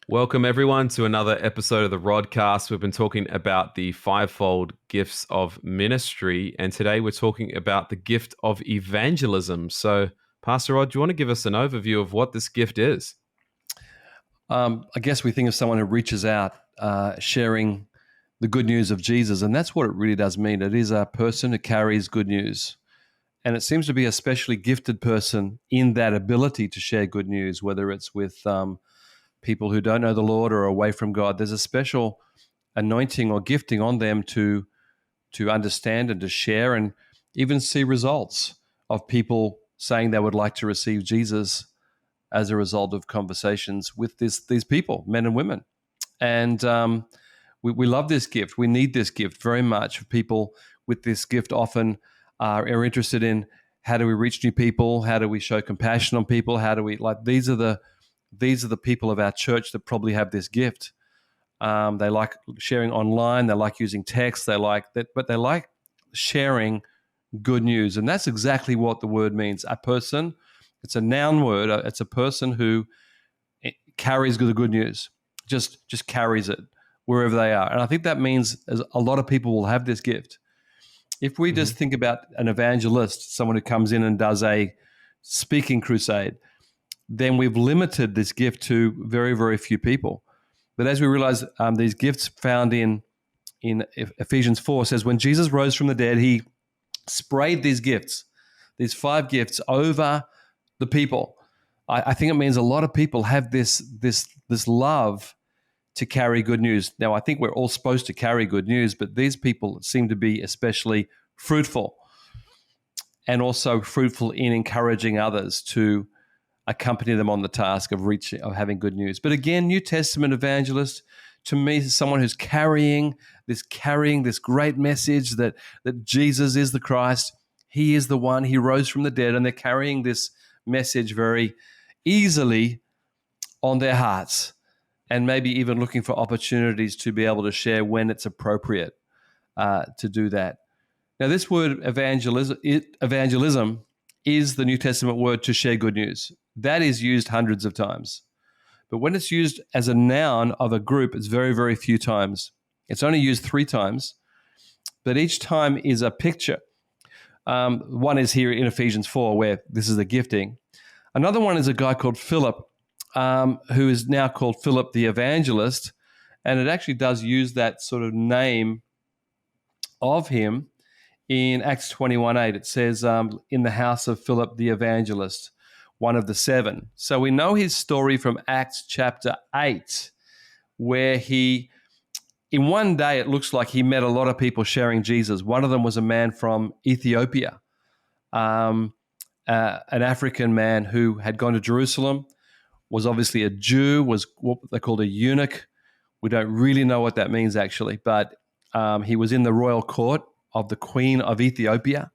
Welcome, everyone, to another episode of the Rodcast. We've been talking about the fivefold gifts of ministry, and today we're talking about the gift of evangelism. So, Pastor Rod, do you want to give us an overview of what this gift is? I guess we think of someone who reaches out, sharing the good news of Jesus, and that's what it really does mean. It is a person who carries good news. And it seems to be a specially gifted person in that ability to share good news, whether it's with people who don't know the Lord or away from God. There's a special anointing or gifting on them to understand and to share and even see results of people saying they would like to receive Jesus as a result of conversations with these people, men and women. And we love this gift. We need this gift very much. People with this gift often are interested in how do we reach new people? How do we show compassion on people? How do we, these are the people of our church that probably have this gift. They like sharing online. They like using text. They like that, but they like sharing good news. And that's exactly what the word means. A person, it's a noun word. It's a person who carries the good news, just carries it wherever they are. And I think that means a lot of people will have this gift. If we just think about an evangelist, someone who comes in and does a speaking crusade, then we've limited this gift to very, very few people. But as we realize, these gifts found in Ephesians 4 says, when Jesus rose from the dead, he sprayed these gifts, these 5 gifts over the people. I think it means a lot of people have this love to carry good news. Now, I think we're all supposed to carry good news, but these people seem to be especially fruitful and also fruitful in encouraging others to accompany them on the task of having good news. But again, New Testament evangelist, to me, is someone who's carrying this great message that Jesus is the Christ. He is the one. He rose from the dead, and they're carrying this message very easily on their hearts, and maybe even looking for opportunities to be able to share when it's appropriate to do that. Now, this word evangelism is the New Testament word to share good news. That is used hundreds of times. But when it's used as a noun of a group, it's very, very few times. It's only used 3 times, but each time is a picture. One is here in Ephesians 4, where this is the gifting. Another one is a guy called Philip, who is now called Philip the Evangelist, and it actually does use that sort of name of him in Acts 21:8. It says, in the house of Philip the Evangelist, one of the 7. So we know his story from Acts chapter 8, where in one day, it looks like he met a lot of people sharing Jesus. One of them was a man from Ethiopia, an African man who had gone to Jerusalem, was obviously a Jew, was what they called a eunuch. We don't really know what that means actually, but he was in the royal court of the Queen of Ethiopia.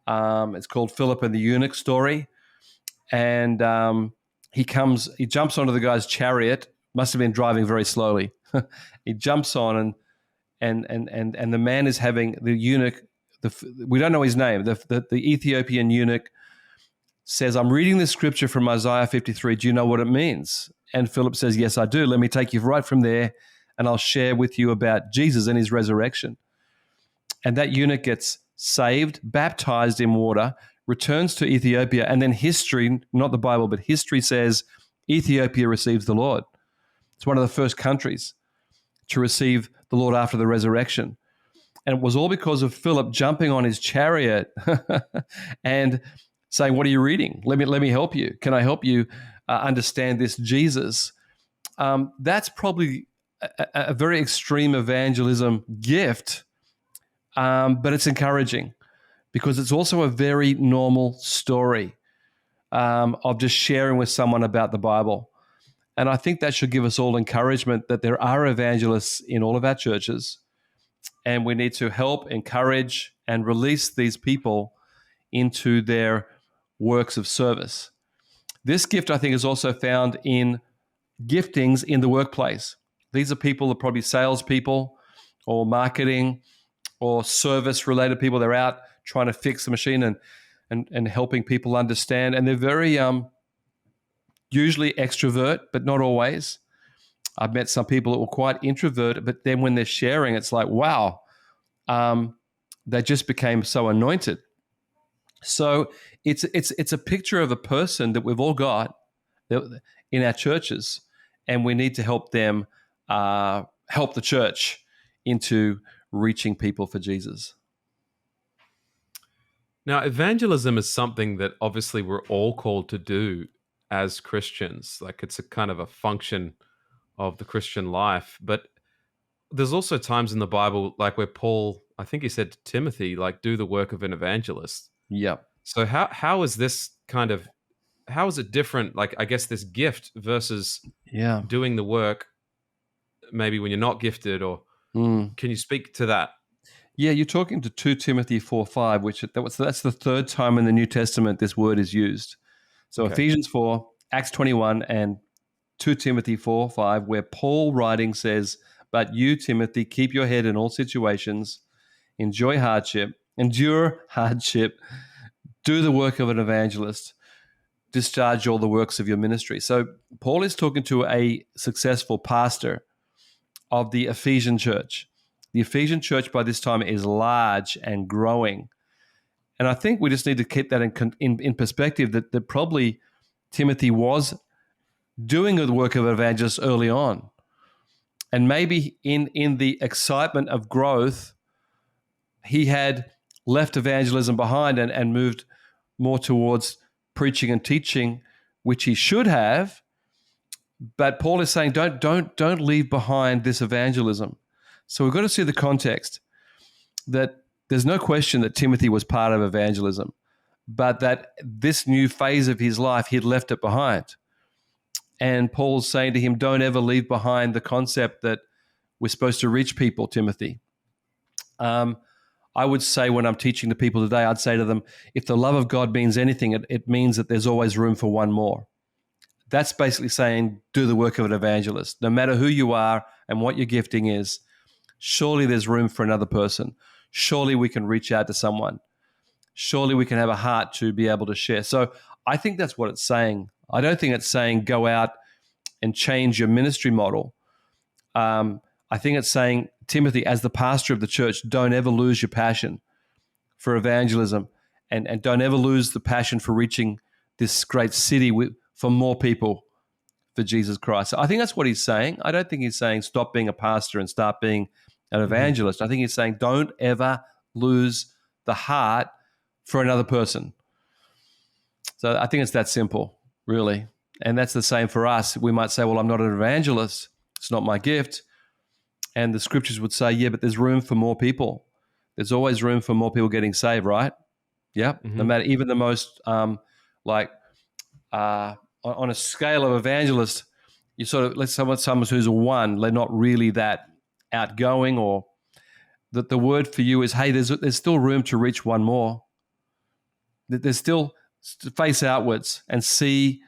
It's called Philip and the Eunuch story. And he jumps onto the guy's chariot, must have been driving very slowly. He jumps on and the man is having the eunuch, we don't know his name, the Ethiopian eunuch says, I'm reading this scripture from Isaiah 53. Do you know what it means? And Philip says, yes, I do. Let me take you right from there and I'll share with you about Jesus and his resurrection. And that eunuch gets saved, baptized in water, returns to Ethiopia, and then history, not the Bible, but history says Ethiopia receives the Lord. It's one of the first countries to receive the Lord after the resurrection. And it was all because of Philip jumping on his chariot and saying, what are you reading? Let me help you. Can I help you understand this Jesus? That's probably a very extreme evangelism gift, but it's encouraging because it's also a very normal story of just sharing with someone about the Bible. And I think that should give us all encouragement that there are evangelists in all of our churches, and we need to help, encourage, and release these people into their works of service. This gift, I think, is also found in giftings in the workplace. These are people that are probably salespeople or marketing or service-related people. They're out trying to fix the machine and helping people understand. And they're very usually extrovert, but not always. I've met some people that were quite introverted, but then when they're sharing, it's like, wow, they just became so anointed. So it's a picture of a person that we've all got in our churches, and we need to help them help the church into reaching people for Jesus. Now, evangelism is something that obviously we're all called to do as Christians. Like it's a kind of a function of the Christian life. But there's also times in the Bible, like where Paul, I think he said to Timothy, like, do the work of an evangelist. Yeah. So how is this kind of, how is it different? Like, I guess this gift versus Yeah. doing the work, maybe when you're not gifted, or can you speak to that? Yeah, you're talking to 2 Timothy 4:5, that's the third time in the New Testament this word is used. So Okay. Ephesians 4, Acts 21, and 2 Timothy 4:5, where Paul writing says, "But you, Timothy, keep your head in all situations, endure hardship, do the work of an evangelist, discharge all the works of your ministry." So Paul is talking to a successful pastor of the Ephesian church. The Ephesian church by this time is large and growing. And I think we just need to keep that in perspective, that probably Timothy was doing the work of an evangelist early on. And maybe in the excitement of growth, he had left evangelism behind and moved more towards preaching and teaching, which he should have. But Paul is saying, don't leave behind this evangelism. So we've got to see the context, that there's no question that Timothy was part of evangelism, but that this new phase of his life, he'd left it behind. And Paul's saying to him, don't ever leave behind the concept that we're supposed to reach people, Timothy. I would say when I'm teaching to people today, I'd say to them, if the love of God means anything, it means that there's always room for one more. That's basically saying do the work of an evangelist. No matter who you are and what your gifting is, surely there's room for another person. Surely we can reach out to someone. Surely we can have a heart to be able to share. So I think that's what it's saying. I don't think it's saying go out and change your ministry model. I think it's saying, Timothy, as the pastor of the church, don't ever lose your passion for evangelism, and don't ever lose the passion for reaching this great city for more people for Jesus Christ. So I think that's what he's saying. I don't think he's saying stop being a pastor and start being an evangelist. I think he's saying don't ever lose the heart for another person. So I think it's that simple, really. And that's the same for us. We might say, well, I'm not an evangelist. It's not my gift. And the scriptures would say, yeah, but there's room for more people. There's always room for more people getting saved, right? Yeah. No matter, even the most on a scale of evangelist, you sort of, let's say someone who's a 1, they're not really that outgoing, or that the word for you is, hey, there's still room to reach one more. There's still face outwards and see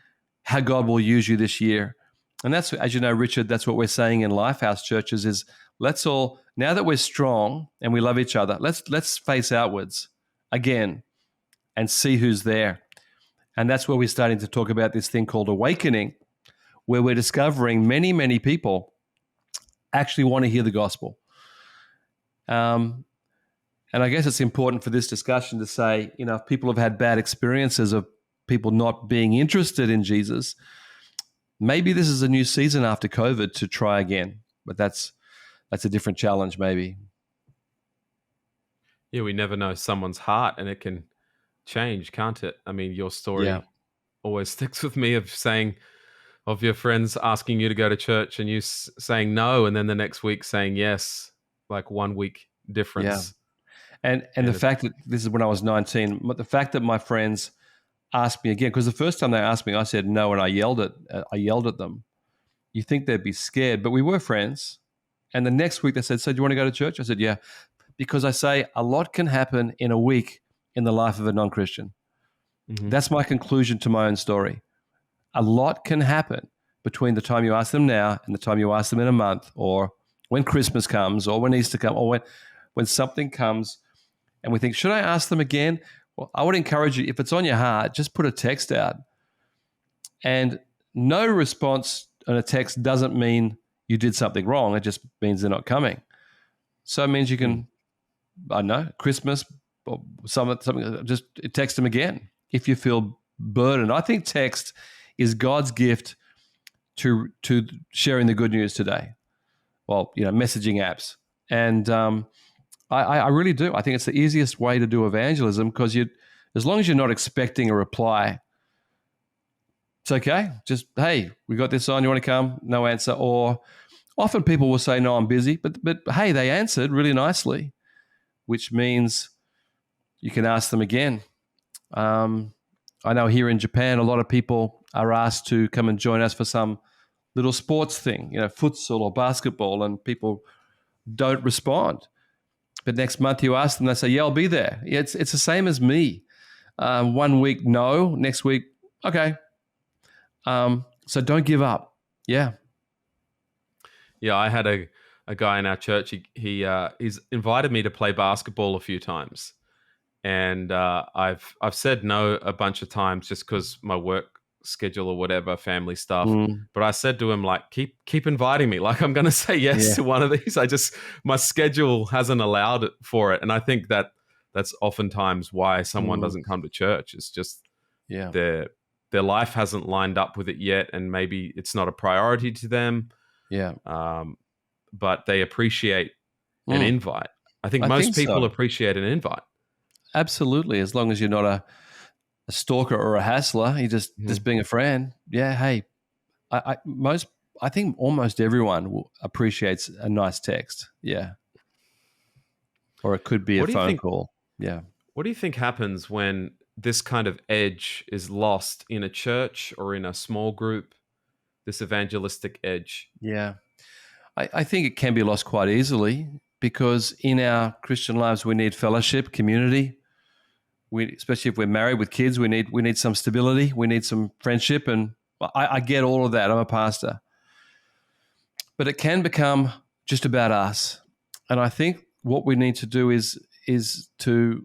how God will use you this year. And that's, as you know, Richard, that's what we're saying in Lifehouse churches is, let's all, now that we're strong and we love each other, let's face outwards again and see who's there. And that's where we're starting to talk about this thing called awakening, where we're discovering many, many people actually want to hear the gospel. And I guess it's important for this discussion to say, if people have had bad experiences of people not being interested in Jesus, maybe this is a new season after COVID to try again. But that's a different challenge, maybe. Yeah, we never know someone's heart, and it can change, can't it? I mean, your story always sticks with me of your friends asking you to go to church and you saying no, and then the next week saying yes, like 1 week difference. Yeah. And the fact that this is when I was 19, but the fact that my friends asked me again, because the first time they asked me, I said no, and I yelled at them. You think they'd be scared, but we were friends. And the next week they said, so do you want to go to church? I said, yeah, because I say a lot can happen in a week in the life of a non-Christian. That's my conclusion to my own story. A lot can happen between the time you ask them now and the time you ask them in a month, or when Christmas comes, or when Easter comes, or when something comes and we think, should I ask them again? Well, I would encourage you, if it's on your heart, just put a text out. And no response on a text doesn't mean you did something wrong. It just means they're not coming. So it means you can, I don't know, Christmas or something, just text them again if you feel burdened. I think text is God's gift to sharing the good news today. Well, messaging apps. And I really do. I think it's the easiest way to do evangelism because as long as you're not expecting a reply, it's okay. Just, hey, we got this on. You want to come? No answer. Or often people will say, no, I'm busy. But hey, they answered really nicely, which means you can ask them again. I know here in Japan, a lot of people are asked to come and join us for some little sports thing, futsal or basketball, and people don't respond. But next month you ask them, they say, yeah, I'll be there. It's the same as me. 1 week, no. Next week, okay. So don't give up. Yeah. Yeah, I had a guy in our church. He's invited me to play basketball a few times, and I've said no a bunch of times just because my work schedule or whatever, family stuff. But I said to him, like, keep inviting me. Like, I'm going to say yes to one of these. My schedule hasn't allowed it for it, and I think that's oftentimes why someone doesn't come to church. It's just their life hasn't lined up with it yet, and maybe it's not a priority to them. Yeah. But they appreciate an invite. I think most people appreciate an invite. Absolutely. As long as you're not a stalker or a hassler, you're just being a friend. Yeah. Hey, I think almost everyone appreciates a nice text. Yeah. Or it could be a phone call. Yeah. What do you think happens when this kind of edge is lost in a church or in a small group, this evangelistic edge? Yeah. I think it can be lost quite easily because in our Christian lives, we need fellowship, community. Especially if we're married with kids, we need some stability. We need some friendship. And I get all of that. I'm a pastor. But it can become just about us. And I think what we need to do is to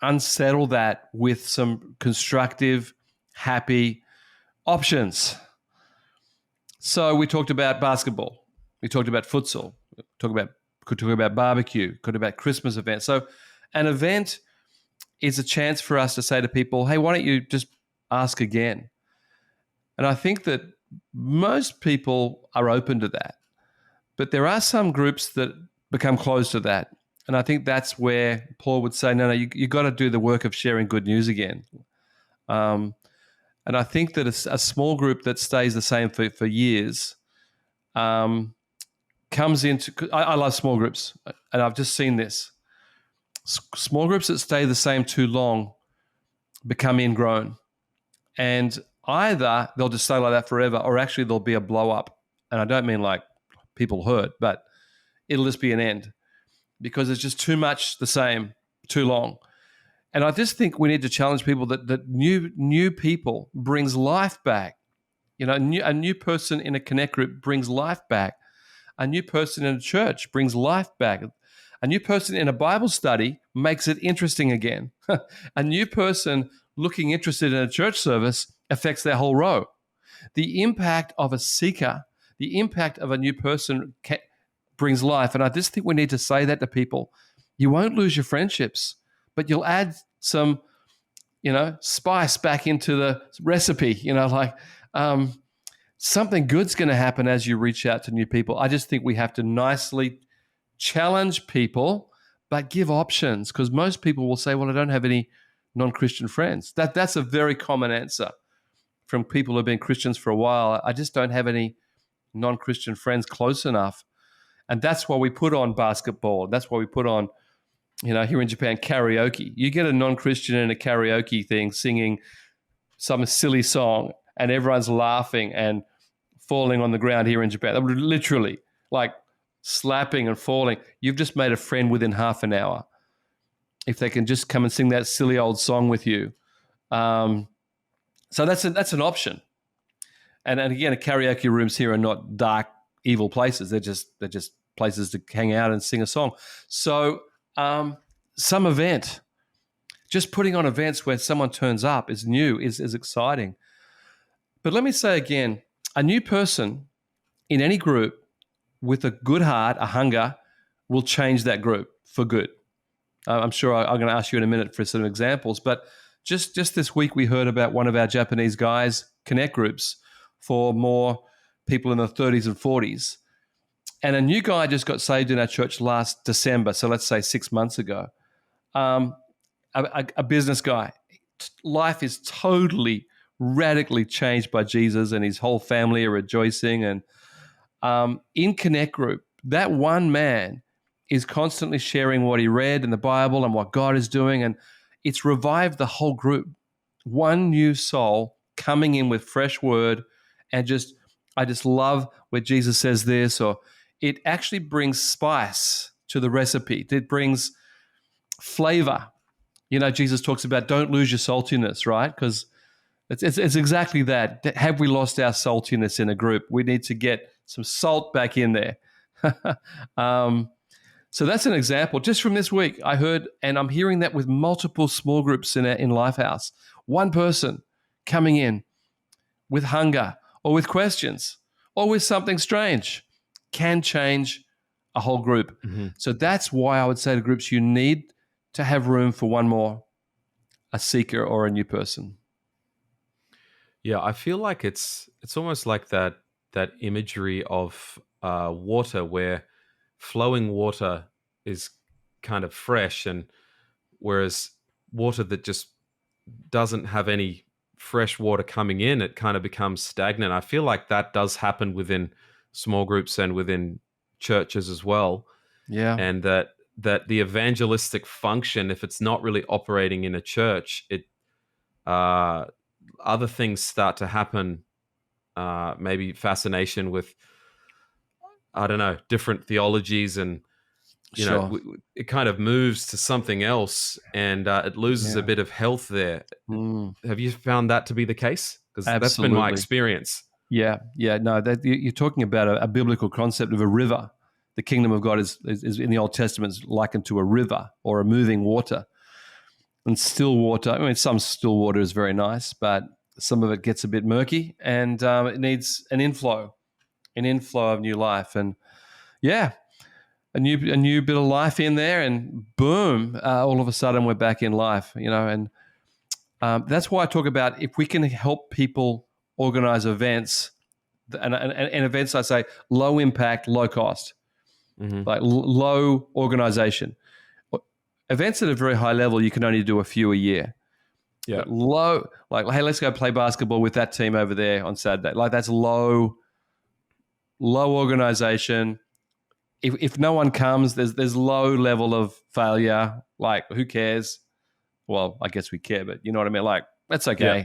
unsettle that with some constructive, happy options. So we talked about basketball. We talked about futsal. Could talk about barbecue. Could talk about Christmas events. So an event is a chance for us to say to people, hey, why don't you just ask again? And I think that most people are open to that. But there are some groups that become closed to that. And I think that's where Paul would say, no, you got to do the work of sharing good news again. And I think that a small group that stays the same for years comes into, I love small groups, and I've just seen this. Small groups that stay the same too long become ingrown. And either they'll just stay like that forever, or actually there'll be a blow up. And I don't mean like people hurt, but it'll just be an end because it's just too much the same, too long. And I just think we need to challenge people that new people brings life back. A new person in a connect group brings life back. A new person in a church brings life back. A new person in a Bible study makes it interesting again. A new person looking interested in a church service affects their whole row. The impact of a seeker, the impact of a new person brings life. And I just think we need to say that to people. You won't lose your friendships, but you'll add some, spice back into the recipe, something good's going to happen as you reach out to new people. I just think we have to nicely challenge people, but give options, because most people will say, well, I don't have any non-Christian friends. That's a very common answer from people who have been Christians for a while. I just don't have any non-Christian friends close enough. And that's why we put on basketball. That's why we put on, here in Japan, karaoke. You get a non-Christian in a karaoke thing singing some silly song and everyone's laughing and falling on the ground here in Japan. Literally, like slapping and falling. You've just made a friend within half an hour. If they can just come and sing that silly old song with you. So that's an option. And again, karaoke rooms here are not dark, evil places. They're just places to hang out and sing a song. So some event, just putting on events where someone turns up is new, is exciting. But let me say again, a new person in any group with a good heart, a hunger, will change that group for good. I'm sure I'm going to ask you in a minute for some examples, but just this week we heard about one of our Japanese guys connect groups for more people in the 30s and 40s. And a new guy just got saved in our church last December, so let's say 6 months ago. A business guy. Life is totally, radically changed by Jesus, and his whole family are rejoicing. And in Connect Group, that one man is constantly sharing what he read in the Bible and what God is doing, and it's revived the whole group. One new soul coming in with fresh word, and I just love where Jesus says this, or it actually brings spice to the recipe. It brings flavor. Jesus talks about don't lose your saltiness, right? Because it's exactly that. Have we lost our saltiness in a group? We need to get some salt back in there. So that's an example. Just from this week, I heard, and I'm hearing that with multiple small groups in Lifehouse. One person coming in with hunger or with questions or with something strange can change a whole group. Mm-hmm. So that's why I would say to groups, you need to have room for one more, a seeker or a new person. Yeah, I feel like it's almost like that imagery of water, where flowing water is kind of fresh, and whereas water that just doesn't have any fresh water coming in, it kind of becomes stagnant. I feel like that does happen within small groups and within churches as well. Yeah. And that the evangelistic function, if it's not really operating in a church, other things start to happen. Maybe fascination with, I don't know, different theologies, and it kind of moves to something else, and it loses a bit of health there. Have you found that to be the case? Because that's been my experience. Yeah. No, you're talking about a biblical concept of a river. The kingdom of God is in the Old Testament is likened to a river or a moving water. And still water, I mean, some still water is very nice, but some of it gets a bit murky, and it needs an inflow of new life. And a new bit of life in there, and boom, all of a sudden we're back in life, and that's why I talk about if we can help people organize events, and events, I say low impact, low cost, like low organization. Events at a very high level, you can only do a few a year. Yeah. But low, like, hey, let's go play basketball with that team over there on Saturday. Like, that's low organization. If no one comes, there's low level of failure. Like, who cares? Well, I guess we care, but you know what I mean? Like, that's okay. Yeah.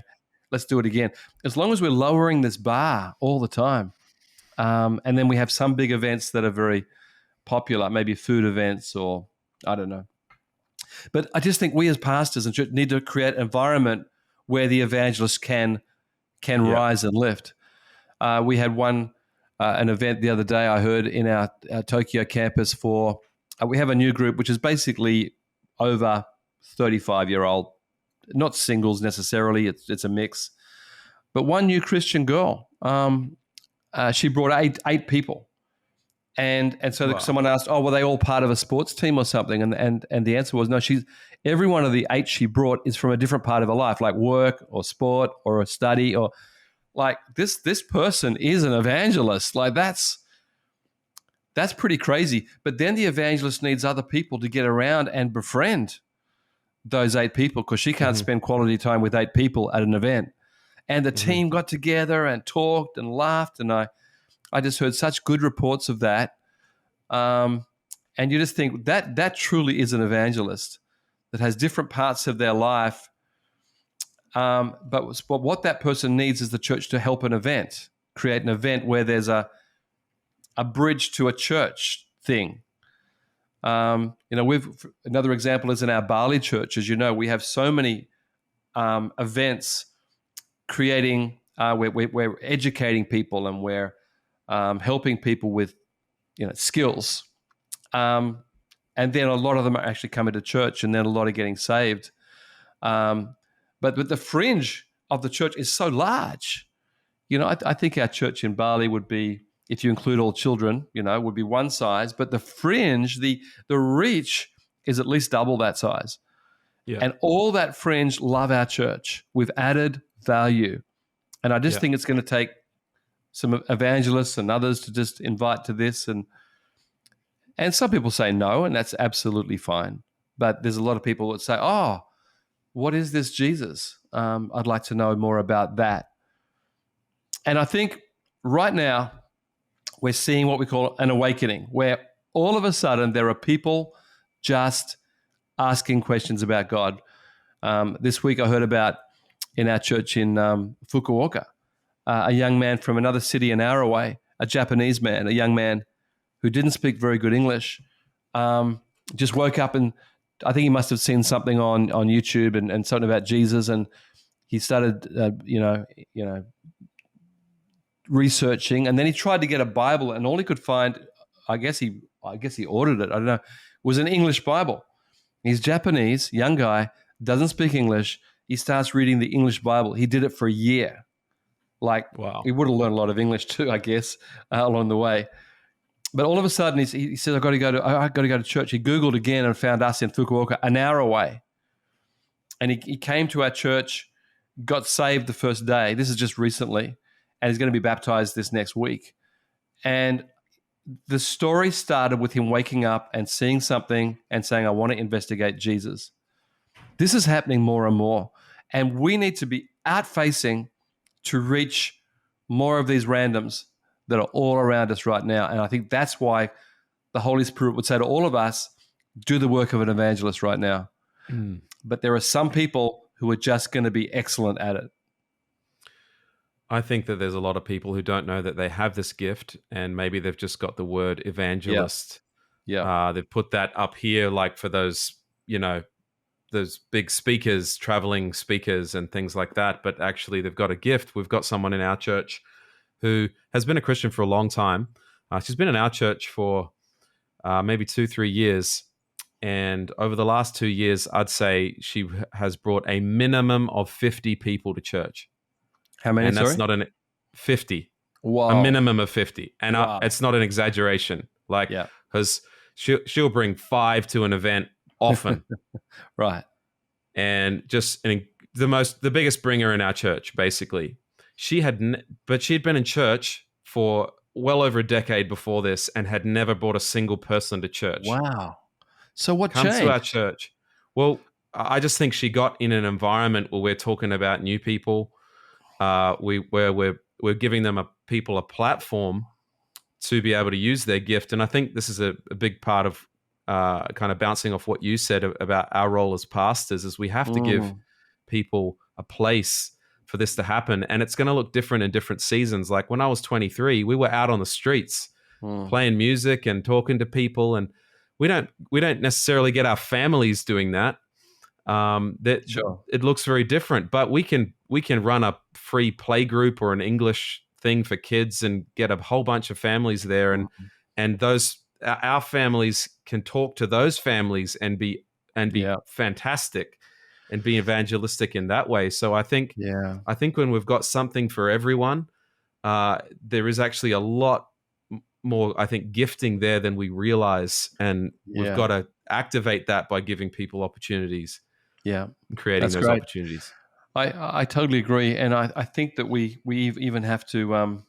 Let's do it again. As long as we're lowering this bar all the time. And then we have some big events that are very popular, maybe food events, or I don't know. But I just think we as pastors and church need to create an environment where the evangelists can rise and lift. We had an event the other day, I heard, in our Tokyo campus for, we have a new group, which is basically over 35-year-old, not singles necessarily, it's a mix. But one new Christian girl, she brought eight people. And so someone asked, were they all part of a sports team or something? And the answer was no. Every one of the 8 she brought is from a different part of her life, like work or sport or a study, or like this person is an evangelist. Like that's pretty crazy. But then the evangelist needs other people to get around and befriend those 8 people, because she can't spend quality time with 8 people at an event. And the team got together and talked and laughed, and I just heard such good reports of that. And you just think that truly is an evangelist that has different parts of their life. But what that person needs is the church to help create an event where there's a bridge to a church thing. Another example is in our Bali church. As you know, we have so many events creating, we're educating people, and we're helping people with skills, and then a lot of them are actually coming to church, and then a lot are getting saved. But the fringe of the church is so large. I think our church in Bali would be if you include all children, would be one size, but the fringe, the reach is at least double that size. Yeah. And all that fringe love our church. We've added value. And I just think it's going to take some evangelists and others to just invite to this. And some people say no, and that's absolutely fine. But there's a lot of people that say, oh, what is this Jesus? I'd like to know more about that. And I think right now we're seeing what we call an awakening, where all of a sudden there are people just asking questions about God. This week I heard about in our church in Fukuoka, a young man from another city an hour away, a Japanese man, a young man who didn't speak very good English, just woke up, and I think he must have seen something on YouTube and something about Jesus, and he started, researching, and then he tried to get a Bible, and all he could find, I guess he ordered it, I don't know, was an English Bible. He's Japanese, young guy, doesn't speak English. He starts reading the English Bible. He did it for a year. Wow. He would have learned a lot of English too, I guess, along the way. But all of a sudden, he said, "I got to go to church." He Googled again and found us in Fukuoka, an hour away. And he came to our church, got saved the first day. This is just recently, and he's going to be baptized this next week. And the story started with him waking up and seeing something and saying, "I want to investigate Jesus." This is happening more and more, and we need to be out-facing to reach more of these randoms that are all around us right now. And I think that's why the Holy Spirit would say to all of us, do the work of an evangelist right now. But there are some people who are just going to be excellent at it. I think that there's a lot of people who don't know that they have this gift, and maybe they've just got the word evangelist. Yeah. They've put that up here, like for those, those big speakers, traveling speakers and things like that. But actually they've got a gift. We've got someone in our church who has been a Christian for a long time. She's been in our church for maybe 2-3 years. And over the last 2 years, I'd say she has brought a minimum of 50 people to church. How many, and that's not 50. Wow. A minimum of 50. And Wow. It's not an exaggeration. Because she'll bring 5 to an event often. Right. And just the biggest bringer in our church, basically. But she'd been in church for well over a decade before this and had never brought a single person to church. Wow. So what Come changed? to our church. Well, I just think she got in an environment where we're talking about new people, where we're giving them people a platform to be able to use their gift. And I think this is a big part of kind of bouncing off what you said about our role as pastors, is we have to give people a place for this to happen. And it's going to look different in different seasons. Like when I was 23, we were out on the streets playing music and talking to people, and we don't necessarily get our families doing that. Sure. It looks very different, but we can run a free play group or an English thing for kids and get a whole bunch of families there, and those our families can talk to those families and be fantastic and be evangelistic in that way. So I think when we've got something for everyone, there is actually a lot more, I think, gifting there than we realize, and we've got to activate that by giving people opportunities. Yeah, and creating those opportunities. I totally agree, and I think that we even have to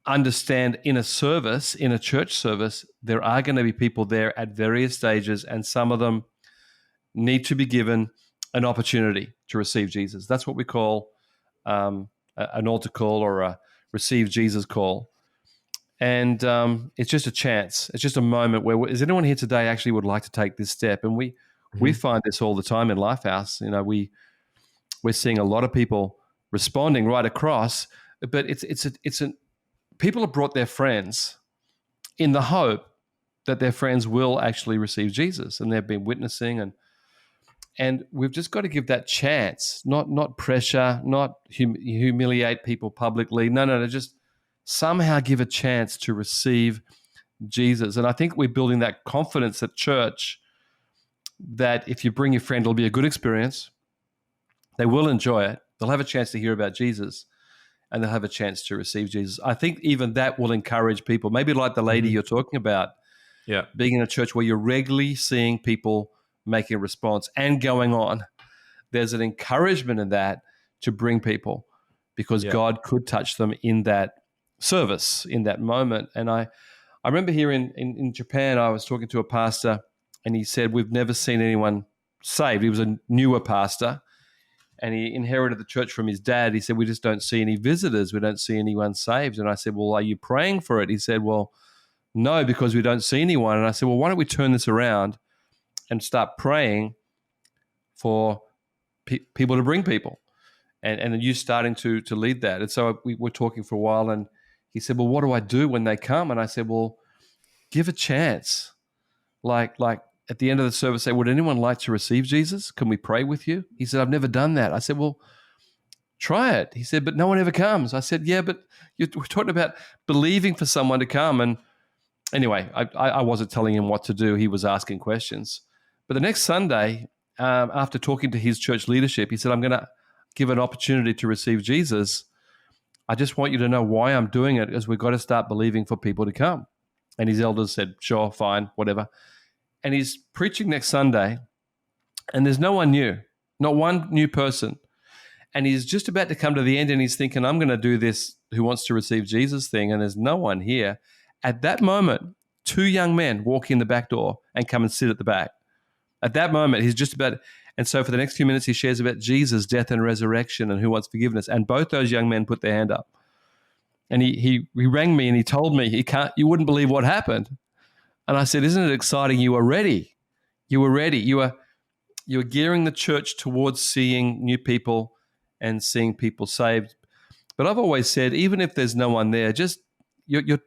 understand in a church service, there are going to be people there at various stages, and some of them need to be given an opportunity to receive Jesus. That's what we call an altar call or a receive Jesus call. And it's just a chance. It's just a moment where, is anyone here today actually would like to take this step? And we find this all the time in Lifehouse. We're seeing a lot of people responding right across, but people have brought their friends in the hope that their friends will actually receive Jesus, and they've been witnessing, and we've just got to give that chance, not pressure, not humiliate people publicly. No, just somehow give a chance to receive Jesus. And I think we're building that confidence at church that if you bring your friend, it'll be a good experience. They will enjoy it. They'll have a chance to hear about Jesus. and they'll have a chance to receive Jesus. I think even that will encourage people, maybe like the lady you're talking about, being in a church where you're regularly seeing people making a response and going on. There's an encouragement in that to bring people, because God could touch them in that service, in that moment. And I remember here in Japan, I was talking to a pastor, and he said, we've never seen anyone saved. He was a newer pastor, and he inherited the church from his dad. He said, we just don't see any visitors. We don't see anyone saved. And I said, well, are you praying for it? He said, well, no, because we don't see anyone. And I said, well, why don't we turn this around and start praying for people to bring people? And then you starting to lead that. And so we were talking for a while, and he said, well, what do I do when they come? And I said, well, give a chance. Like at the end of the service, say, would anyone like to receive Jesus? Can we pray with you? He said, I've never done that. I said, well, try it. He said, but no one ever comes. I said, yeah, but we're talking about believing for someone to come. And anyway, I wasn't telling him what to do. He was asking questions. But the next Sunday, after talking to his church leadership, he said, I'm going to give an opportunity to receive Jesus. I just want you to know why I'm doing it, is we've got to start believing for people to come. And his elders said, sure, fine, whatever. And he's preaching next Sunday, and there's no one new, not one new person. And he's just about to come to the end, and he's thinking, I'm going to do this who wants to receive Jesus thing, and there's no one here. At that moment, 2 young men walk in the back door and come and sit at the back. At that moment, he's just about, and so for the next few minutes, he shares about Jesus' death and resurrection and who wants forgiveness. And both those young men put their hand up. And he rang me, and he told me, you wouldn't believe what happened. And I said, isn't it exciting? You were ready. You were ready. You were gearing the church towards seeing new people and seeing people saved. But I've always said, even if there's no one there, just you're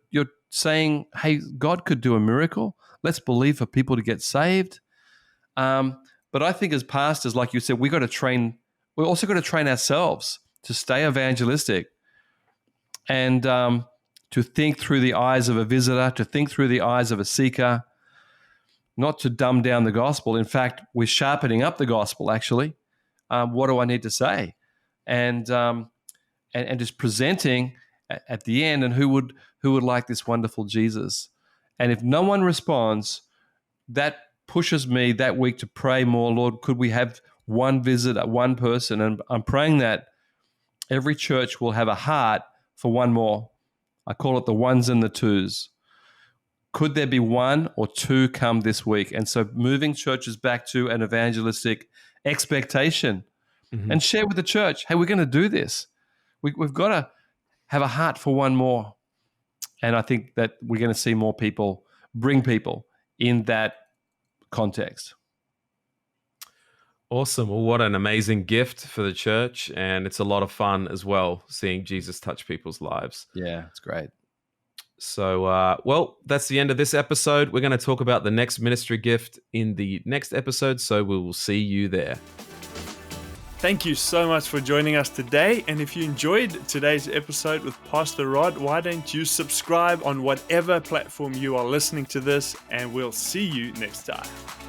saying, hey, God could do a miracle. Let's believe for people to get saved. But I think as pastors, like you said, we also got to train ourselves to stay evangelistic and to think through the eyes of a visitor, to think through the eyes of a seeker, not to dumb down the gospel. In fact, we're sharpening up the gospel, actually. What do I need to say? And just presenting at the end, and who would like this wonderful Jesus? And if no one responds, that pushes me that week to pray more. Lord, could we have one visitor, one person? And I'm praying that every church will have a heart for one more. I call it the ones and the twos. Could there be 1 or 2 come this week? And so moving churches back to an evangelistic expectation and share with the church, hey, we're going to do this. We've got to have a heart for one more. And I think that we're going to see more people bring people in that context. Awesome. Well, what an amazing gift for the church. And it's a lot of fun as well, seeing Jesus touch people's lives. Yeah, it's great. So, well, that's the end of this episode. We're going to talk about the next ministry gift in the next episode. So we will see you there. Thank you so much for joining us today. And if you enjoyed today's episode with Pastor Rod, why don't you subscribe on whatever platform you are listening to this, and we'll see you next time.